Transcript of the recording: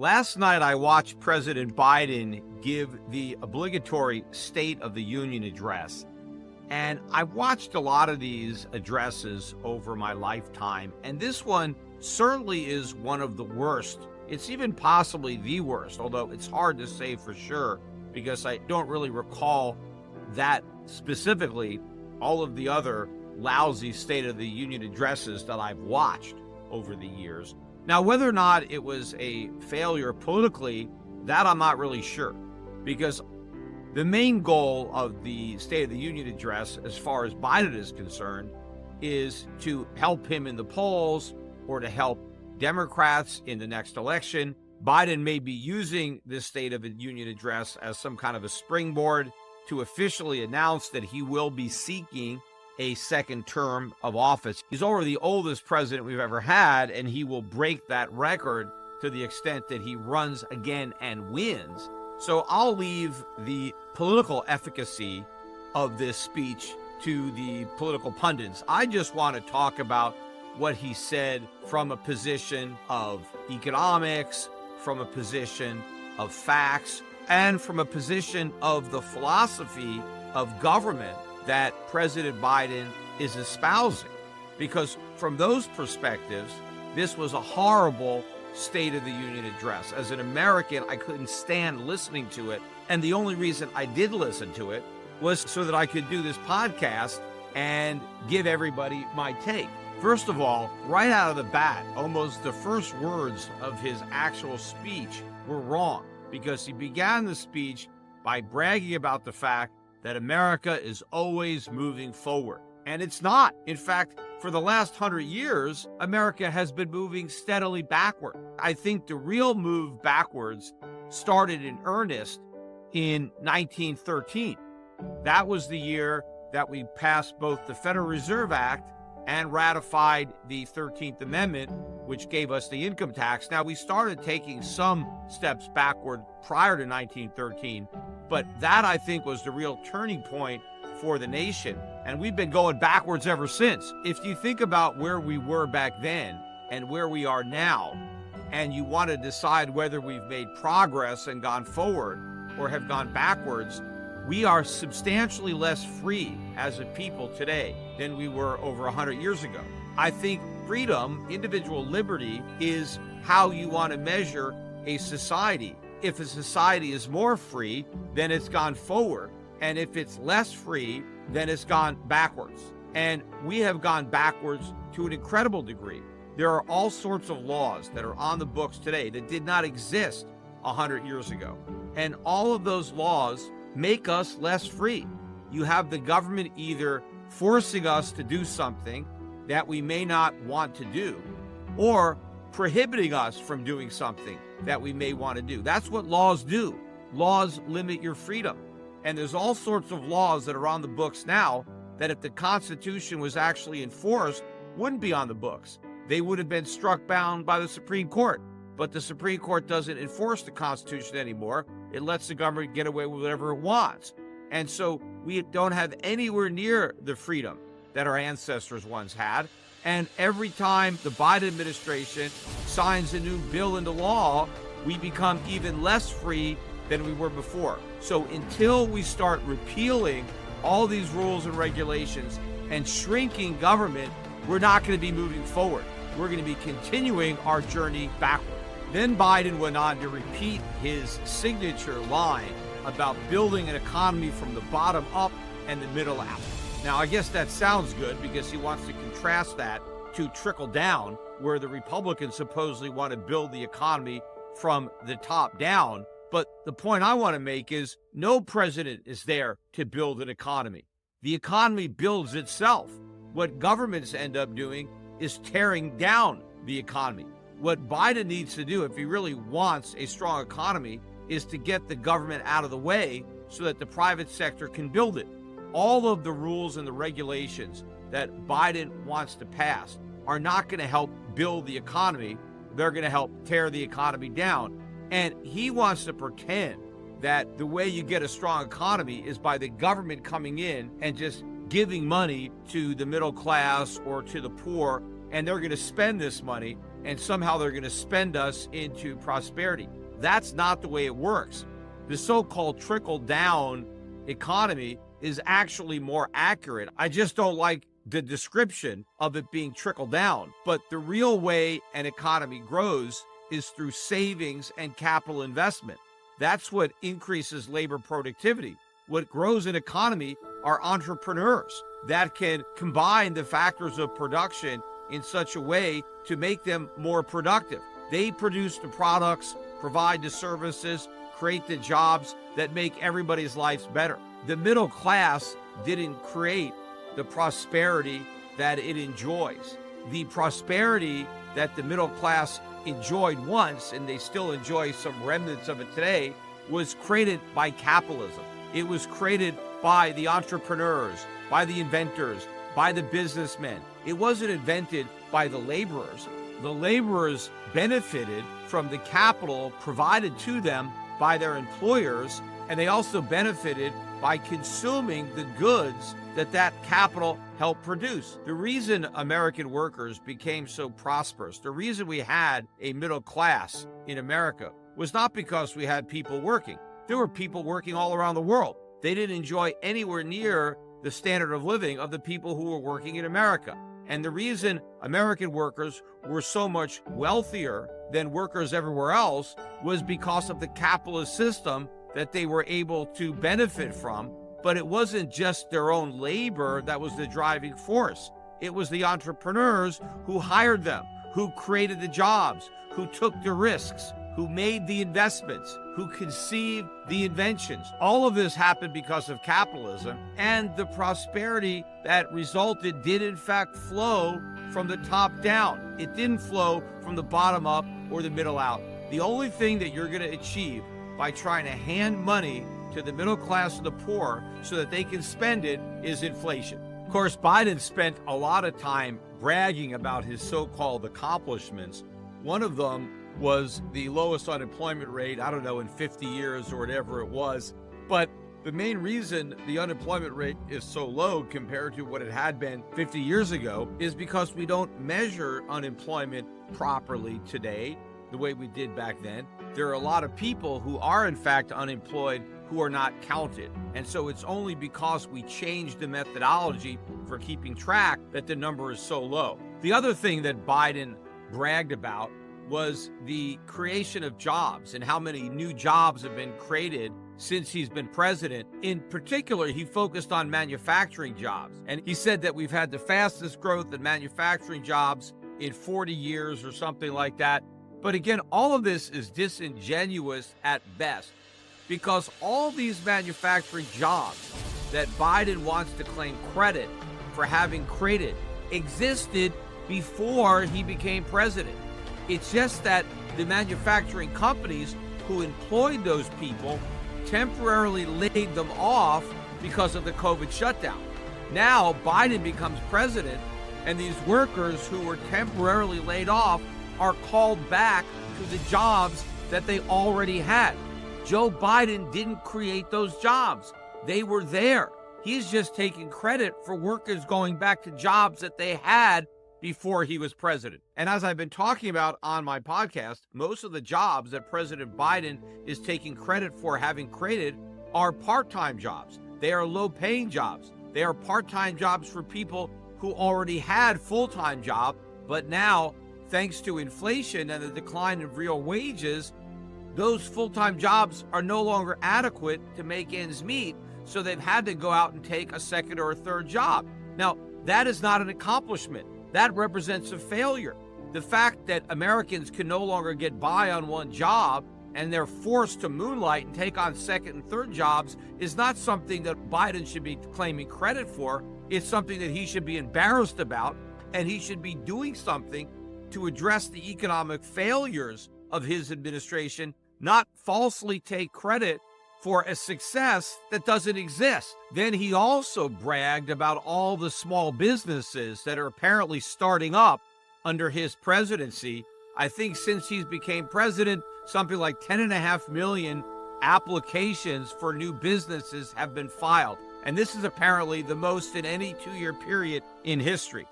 Last night, I watched President Biden give the obligatory State of the Union address. And I've watched a lot of these addresses over my lifetime, and this one certainly is one of the worst. It's even possibly the worst, although it's hard to say for sure because I don't really recall that specifically all of the other lousy State of the Union addresses that I've watched over the years. Now, whether or not it was a failure politically, that I'm not really sure, because the main goal of the State of the Union address, as far as Biden is concerned, is to help him in the polls or to help Democrats in the next election. Biden may be using this State of the Union address as some kind of a springboard to officially announce that he will be seeking a second term of office. He's already the oldest president we've ever had, and he will break that record to the extent that he runs again and wins. So I'll leave the political efficacy of this speech to the political pundits. I just want to talk about what he said from a position of economics, from a position of facts, and from a position of the philosophy of government that President Biden is espousing. Because from those perspectives, this was a horrible State of the Union address. As an American, I couldn't stand listening to it. And the only reason I did listen to it was so that I could do this podcast and give everybody my take. First of all, right out of the bat, almost the first words of his actual speech were wrong, because he began the speech by bragging about the fact that America is always moving forward. And it's not. In fact, for the last 100 years, America has been moving steadily backward. I think the real move backwards started in earnest in 1913. That was the year that we passed both the Federal Reserve Act and ratified the 13th Amendment, which gave us the income tax. Now, we started taking some steps backward prior to 1913, but that, I think, was the real turning point for the nation. And we've been going backwards ever since. If you think about where we were back then and where we are now, and you want to decide whether we've made progress and gone forward or have gone backwards, we are substantially less free as a people today than we were over 100 years ago. I think freedom, individual liberty, is how you want to measure a society. If a society is more free, then it's gone forward. And if it's less free, then it's gone backwards. And we have gone backwards to an incredible degree. There are all sorts of laws that are on the books today that did not exist 100 years ago. And all of those laws make us less free. You have the government either forcing us to do something that we may not want to do, or prohibiting us from doing something that we may want to do. That's what laws do. Laws limit your freedom. And there's all sorts of laws that are on the books now that if the Constitution was actually enforced, wouldn't be on the books. They would have been struck down by the Supreme Court. But the Supreme Court doesn't enforce the Constitution anymore. It lets the government get away with whatever it wants. And so we don't have anywhere near the freedom that our ancestors once had. And every time the Biden administration signs a new bill into law, we become even less free than we were before. So until we start repealing all these rules and regulations and shrinking government, we're not going to be moving forward. We're going to be continuing our journey backward. Then Biden went on to repeat his signature line about building an economy from the bottom up and the middle out. Now, I guess that sounds good because he wants to contrast that to trickle down, where the Republicans supposedly want to build the economy from the top down. But the point I want to make is no president is there to build an economy. The economy builds itself. What governments end up doing is tearing down the economy. What Biden needs to do, if he really wants a strong economy, is to get the government out of the way so that the private sector can build it. All of the rules and the regulations that Biden wants to pass are not going to help build the economy. They're going to help tear the economy down. And he wants to pretend that the way you get a strong economy is by the government coming in and just giving money to the middle class or to the poor, and they're going to spend this money and somehow they're going to spend us into prosperity. That's not the way it works. The so-called trickle-down economy is actually more accurate. I just don't like the description of it being trickled down. But the real way an economy grows is through savings and capital investment. That's what increases labor productivity. What grows an economy are entrepreneurs that can combine the factors of production in such a way to make them more productive. They produce the products, provide the services, create the jobs that make everybody's lives better. The middle class didn't create the prosperity that it enjoys. The prosperity that the middle class enjoyed once, and they still enjoy some remnants of it today, was created by capitalism. It was created by the entrepreneurs, by the inventors, by the businessmen. It wasn't invented by the laborers. The laborers benefited from the capital provided to them by their employers, and they also benefited by consuming the goods that capital helped produce. The reason American workers became so prosperous, the reason we had a middle class in America, was not because we had people working. There were people working all around the world. They didn't enjoy anywhere near the standard of living of the people who were working in America. And the reason American workers were so much wealthier than workers everywhere else was because of the capitalist system that they were able to benefit from. But it wasn't just their own labor that was the driving force. It was the entrepreneurs who hired them, who created the jobs, who took the risks, who made the investments, who conceived the inventions. All of this happened because of capitalism, and the prosperity that resulted did in fact flow from the top down. It didn't flow from the bottom up or the middle out. The only thing that you're going to achieve by trying to hand money to the middle class and the poor so that they can spend it is inflation. Of course, Biden spent a lot of time bragging about his so-called accomplishments. One of them was the lowest unemployment rate, I don't know, in 50 years or whatever it was. But the main reason the unemployment rate is so low compared to what it had been 50 years ago is because we don't measure unemployment properly today the way we did back then. There are a lot of people who are in fact unemployed who are not counted. And so it's only because we changed the methodology for keeping track that the number is so low. The other thing that Biden bragged about was the creation of jobs and how many new jobs have been created since he's been president. In particular, he focused on manufacturing jobs. And he said that we've had the fastest growth in manufacturing jobs in 40 years or something like that. But again, all of this is disingenuous at best, because all these manufacturing jobs that Biden wants to claim credit for having created existed before he became president. It's just that the manufacturing companies who employed those people temporarily laid them off because of the COVID shutdown. Now Biden becomes president, and these workers who were temporarily laid off are called back to the jobs that they already had. Joe Biden didn't create those jobs. They were there. He's just taking credit for workers going back to jobs that they had before he was president. And as I've been talking about on my podcast, most of the jobs that President Biden is taking credit for having created are part-time jobs. They are low-paying jobs. They are part-time jobs for people who already had full-time jobs, but now, thanks to inflation and the decline in real wages, those full-time jobs are no longer adequate to make ends meet, so they've had to go out and take a second or a third job. Now, that is not an accomplishment. That represents a failure. The fact that Americans can no longer get by on one job and they're forced to moonlight and take on second and third jobs is not something that Biden should be claiming credit for. It's something that he should be embarrassed about, and he should be doing something to address the economic failures of his administration, not falsely take credit for a success that doesn't exist. Then he also bragged about all the small businesses that are apparently starting up under his presidency. I think since he's became president, something like 10.5 million applications for new businesses have been filed. And this is apparently the most in any 2-year period in history.